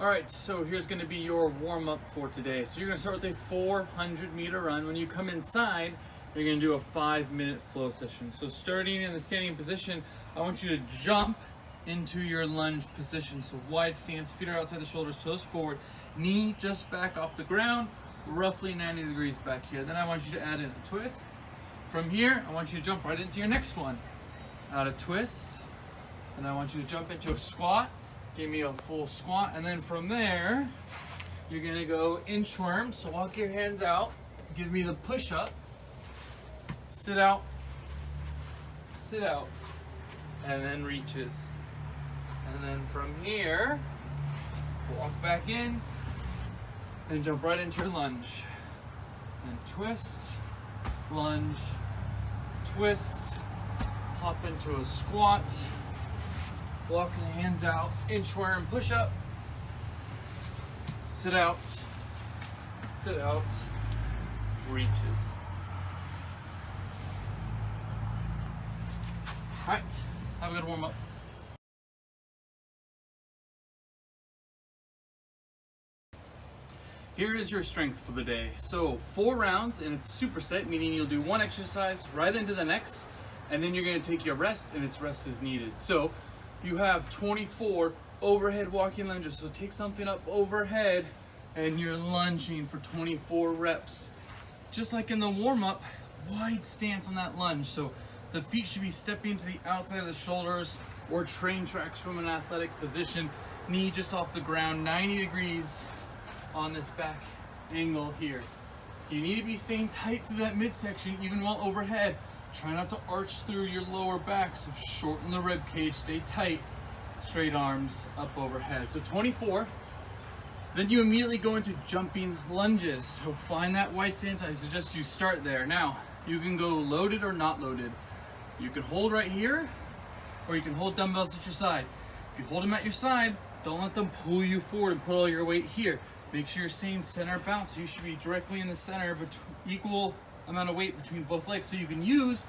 All right, so here's gonna be your warm-up for today. So you're gonna start with a 400-meter run. When you come inside, you're gonna do a 5-minute flow session. So starting in the standing position, I want you to jump into your lunge position. So wide stance, feet are outside the shoulders, toes forward, knee just back off the ground, roughly 90 degrees back here. Then I want you to add in a twist. From here, I want you to jump right into your next one. Add a twist, and I want you to jump into a squat. Give me a full squat, and then from there, you're gonna go inchworm. So walk your hands out, give me the push-up, sit out, and then reaches. And then from here, walk back in, and jump right into your lunge. And twist, lunge, twist, hop into a squat, walk the hands out, inchworm, push up, sit out, reaches. All right, have a good warm up. Here is your strength for the day. So 4 rounds, and it's superset, meaning you'll do one exercise right into the next, and then you're gonna take your rest, and it's rest is needed. So you have 24 overhead walking lunges. So take something up overhead and you're lunging for 24 reps. Just like in the warm-up, wide stance on that lunge. So the feet should be stepping to the outside of the shoulders or train tracks from an athletic position. Knee just off the ground, 90 degrees on this back angle here. You need to be staying tight to that midsection even while overhead. Try not to arch through your lower back, so shorten the rib cage, stay tight, straight arms up overhead. So 24. Then you immediately go into jumping lunges. So find that wide stance. I suggest you start there. Now, you can go loaded or not loaded. You can hold right here, or you can hold dumbbells at your side. If you hold them at your side, don't let them pull you forward and put all your weight here. Make sure you're staying center bound. So you should be directly in the center, but equal amount of weight between both legs, so you can use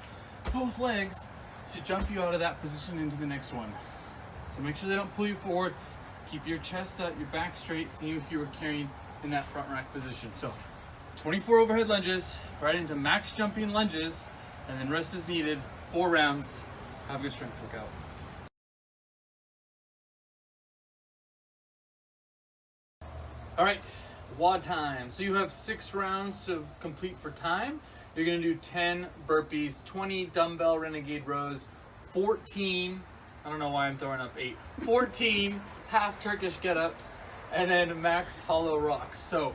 both legs to jump you out of that position into the next one. So make sure they don't pull you forward. Keep your chest up, your back straight, same if you were carrying in that front rack position. So 24 overhead lunges, right into max jumping lunges, and then rest is needed, 4 rounds. Have a good strength workout. All right, WOD time. So you have 6 rounds to complete for time. You're gonna do 10 burpees, 20 dumbbell renegade rows, 14, I don't know why I'm throwing up 8, 14 half Turkish get ups, and then max hollow rocks. So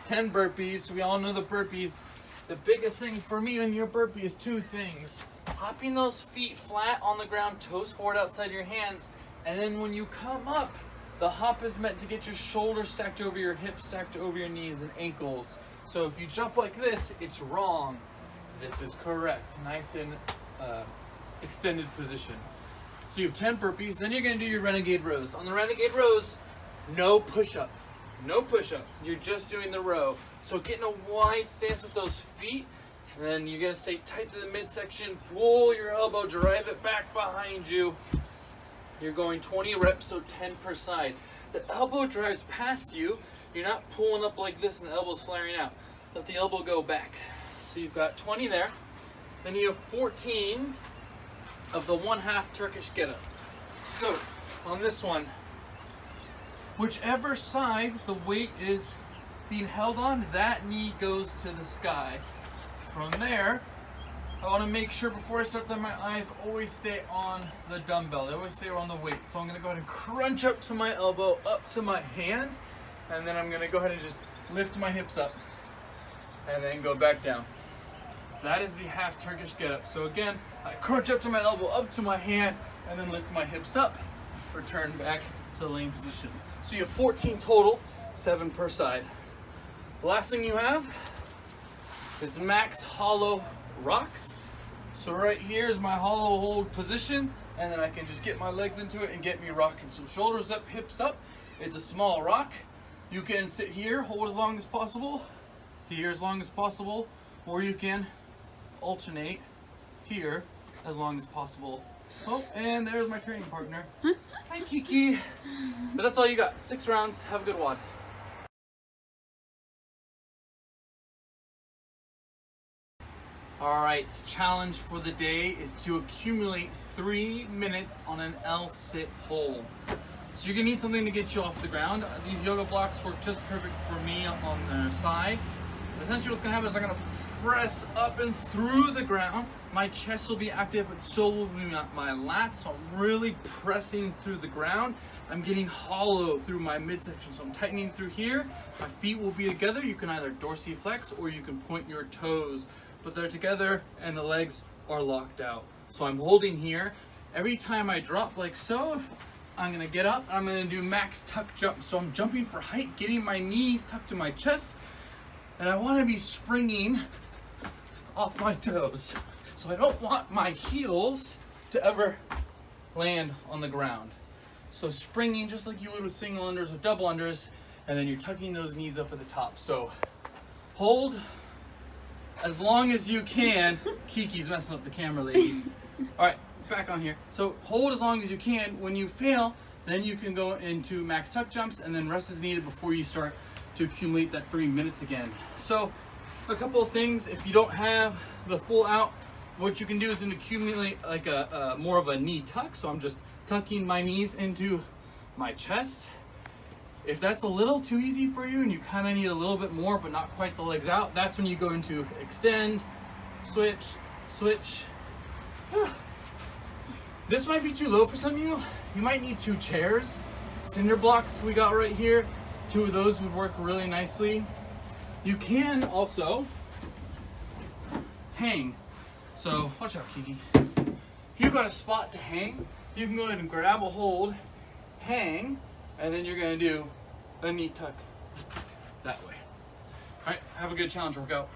10 burpees, we all know the burpees. The biggest thing for me in your burpee is 2 things. Hopping those feet flat on the ground, toes forward outside your hands, and then when you come up, the hop is meant to get your shoulders stacked over your hips, stacked over your knees and ankles. So if you jump like this, it's wrong. This is correct. Nice and extended position. So you have 10 burpees, then you're gonna do your renegade rows. On the renegade rows, no push-up. No push-up. You're just doing the row. So get in a wide stance with those feet, and then you're gonna stay tight to the midsection, pull your elbow, drive it back behind you. You're going 20 reps, so 10 per side. The elbow drives past you. You're not pulling up like this and the elbow's flaring out. Let the elbow go back. So you've got 20 there. Then you have 14 of the 1/2 Turkish get up. So on this one, whichever side the weight is being held on, that knee goes to the sky. From there, I want to make sure before I start that my eyes always stay on the dumbbell. They always stay on the weight. So I'm going to go ahead and crunch up to my elbow, up to my hand, and then I'm going to go ahead and just lift my hips up and then go back down. That is the half Turkish get up. So again, I crunch up to my elbow, up to my hand, and then lift my hips up, return back to the laying position. So you have 14 total, 7 per side. The last thing you have is max hollow rocks. So right here is my hollow hold position, and then I can just get my legs into it and get me rocking. So shoulders up, hips up. It's a small rock. You can sit here, hold as long as possible, here as long as possible, or you can alternate here as long as possible. Oh, and there's my training partner. Hi, Kiki. But that's all you got. 6 rounds. Have a good WOD. All right, challenge for the day is to accumulate 3 minutes on an L-sit hold. So you're gonna need something to get you off the ground. These yoga blocks work just perfect for me on their side. Essentially what's gonna happen is I'm gonna press up and through the ground. My chest will be active, but so will be my lats. So I'm really pressing through the ground. I'm getting hollow through my midsection. So I'm tightening through here. My feet will be together. You can either dorsiflex or you can point your toes, but they're together and the legs are locked out. So I'm holding here. Every time I drop like so, I'm gonna get up and I'm gonna do max tuck jump. So I'm jumping for height, getting my knees tucked to my chest, and I wanna be springing off my toes. So I don't want my heels to ever land on the ground. So springing just like you would with single unders or double unders, and then you're tucking those knees up at the top. So hold as long as you can. Kiki's messing up the camera, lady. All right, back on here. So hold as long as you can. When you fail, then you can go into max tuck jumps, and then rest is needed before you start to accumulate that 3 minutes again. So a couple of things, if you don't have the full out, what you can do is accumulate like a more of a knee tuck. So I'm just tucking my knees into my chest. If that's a little too easy for you and you kind of need a little bit more but not quite the legs out, that's when you go into extend, switch, switch. This might be too low for some of you. You might need 2 chairs. Cinder blocks we got right here. 2 of those would work really nicely. You can also hang. So watch out, Kiki. If you've got a spot to hang, you can go ahead and grab a hold, hang, and then you're gonna do a knee tuck that way. All right, have a good challenge workout.